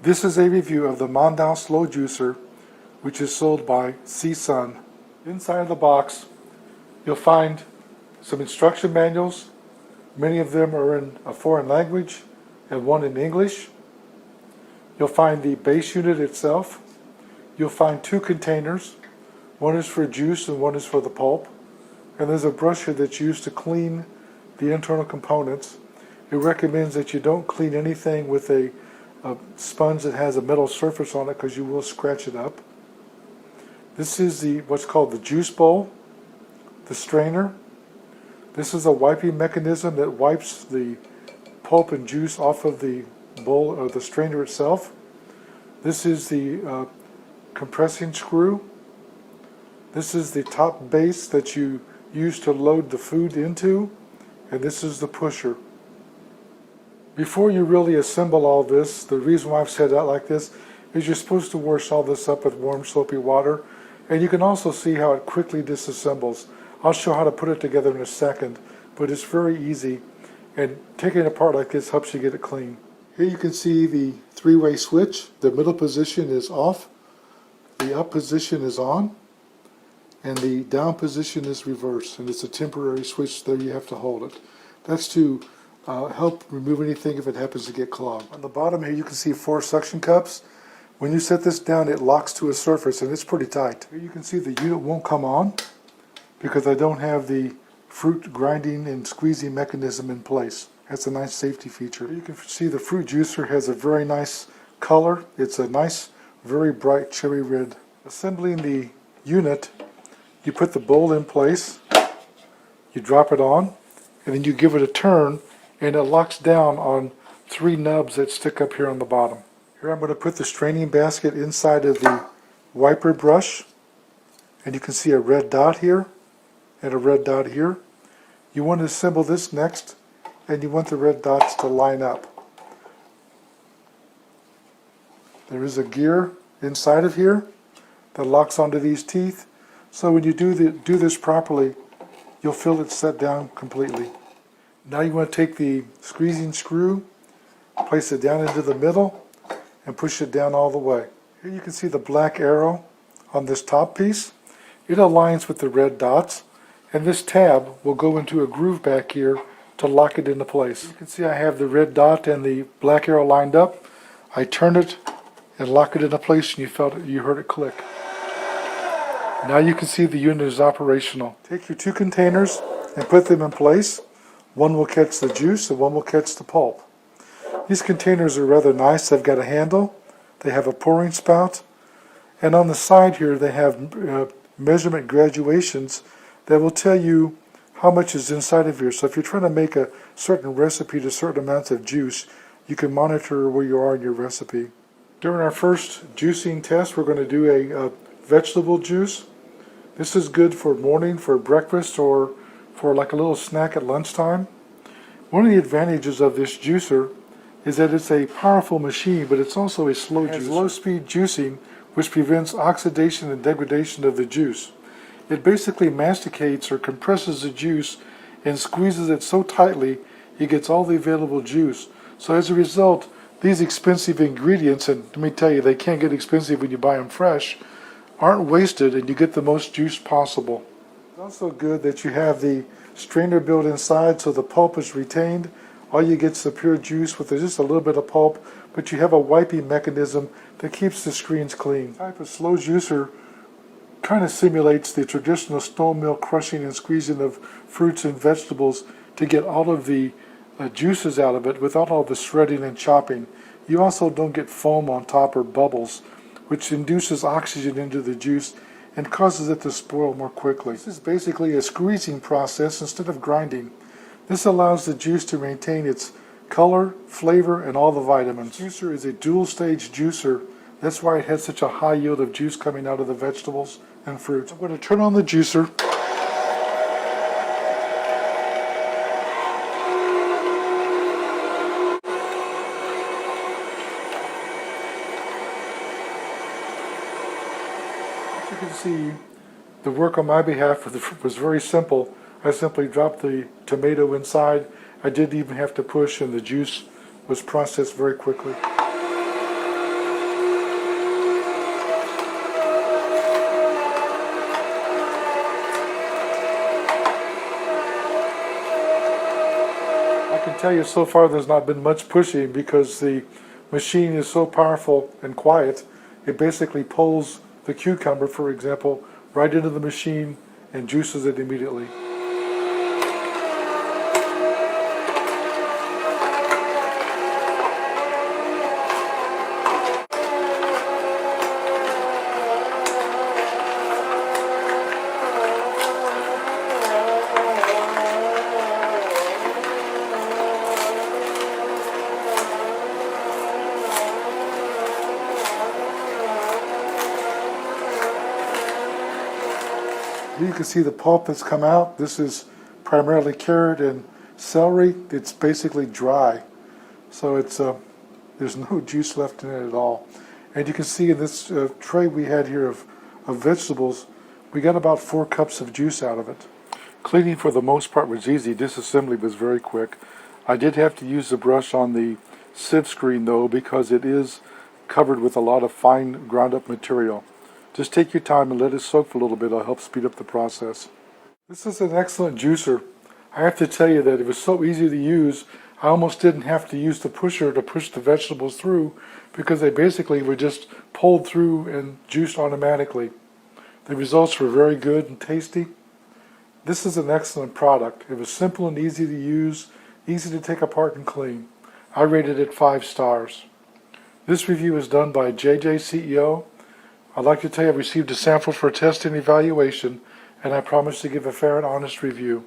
This is a review of the Mondial Slow Juicer, which is sold by C-Sun. Inside the box, you'll find some instruction manuals. Many of them are in a foreign language and one in English. You'll find the base unit itself. You'll find two containers. One is for juice and one is for the pulp. And there's a brush here that's used to clean the internal components. It recommends that you don't clean anything with a sponge that has a metal surface on it because you will scratch it up. This is what's called the juice bowl, the strainer. This is a wiping mechanism that wipes the pulp and juice off of the bowl or the strainer itself. This is the compressing screw. This is the top base that you use to load the food into, and this is the pusher. Before you really assemble all this, the reason why I've set it out like this is you're supposed to wash all this up with warm soapy water, and you can also see how it quickly disassembles. I'll show how to put it together in a second, but it's very easy, and taking it apart like this helps you get it clean. Here you can see the three-way switch. The middle position is off, the up position is on, and the down position is reverse, and it's a temporary switch there. You have to hold it. That's to help remove anything if it happens to get clogged. On the bottom here you can see 4 suction cups. When you set this down, it locks to a surface and it's pretty tight. Here you can see the unit won't come on because I don't have the fruit grinding and squeezing mechanism in place. That's a nice safety feature. Here you can see the fruit juicer has a very nice color. It's a nice, very bright cherry red. Assembling the unit, you put the bowl in place, you drop it on, and then you give it a turn, and it locks down on 3 nubs that stick up here on the bottom. Here I'm going to put the straining basket inside of the wiper brush, and you can see a red dot here and a red dot here. You want to assemble this next, and you want the red dots to line up. There is a gear inside of here that locks onto these teeth, so when you do this properly, you'll feel it set down completely. Now you want to take the squeezing screw, place it down into the middle, and push it down all the way. Here you can see the black arrow on this top piece. It aligns with the red dots, and this tab will go into a groove back here to lock it into place. You can see I have the red dot and the black arrow lined up. I turn it and lock it into place, and you heard it click. Now you can see the unit is operational. Take your 2 containers and put them in place. One will catch the juice and one will catch the pulp. These containers are rather nice. They've got a handle, they have a pouring spout, and on the side here they have measurement graduations that will tell you how much is inside of here. So if you're trying to make a certain recipe to certain amounts of juice, you can monitor where you are in your recipe. During our first juicing test, we're going to do a vegetable juice. This is good for morning, for breakfast, or for like a little snack at lunchtime. One of the advantages of this juicer is that it's a powerful machine, but it's also a slow juicer. It has low-speed juicing, which prevents oxidation and degradation of the juice. It basically masticates or compresses the juice and squeezes it so tightly it gets all the available juice. So as a result, these expensive ingredients, and let me tell you, they can't get expensive when you buy them fresh, aren't wasted, and you get the most juice possible. It's also good that you have the strainer built inside so the pulp is retained. All you get is the pure juice with just a little bit of pulp, but you have a wiping mechanism that keeps the screens clean. The type of slow juicer kind of simulates the traditional stone mill crushing and squeezing of fruits and vegetables to get all of the juices out of it without all the shredding and chopping. You also don't get foam on top or bubbles, which induces oxygen into the juice and causes it to spoil more quickly. This is basically a squeezing process instead of grinding. This allows the juice to maintain its color, flavor, and all the vitamins. The juicer is a dual-stage juicer. That's why it has such a high yield of juice coming out of the vegetables and fruit. I'm going to turn on the juicer. As you can see, the work on my behalf was very simple. I simply dropped the tomato inside. I didn't even have to push, and the juice was processed very quickly. tell you, so far there's not been much pushing because the machine is so powerful and quiet. It basically pulls the cucumber, for example, right into the machine and juices it immediately. Here you can see the pulp that's come out. This is primarily carrot and celery. It's basically dry, so there's no juice left in it at all. And you can see in this tray we had here of vegetables, we got about 4 cups of juice out of it. Cleaning for the most part was easy. Disassembly was very quick. I did have to use the brush on the sieve screen though, because it is covered with a lot of fine ground up material. Just take your time and let it soak for a little bit. It'll help speed up the process. This is an excellent juicer. I have to tell you that it was so easy to use, I almost didn't have to use the pusher to push the vegetables through because they basically were just pulled through and juiced automatically. The results were very good and tasty. This is an excellent product. It was simple and easy to use, easy to take apart and clean. I rated it 5 stars. This review is done by JJ CEO. I'd like to tell you I received a sample for test and evaluation, and I promise to give a fair and honest review.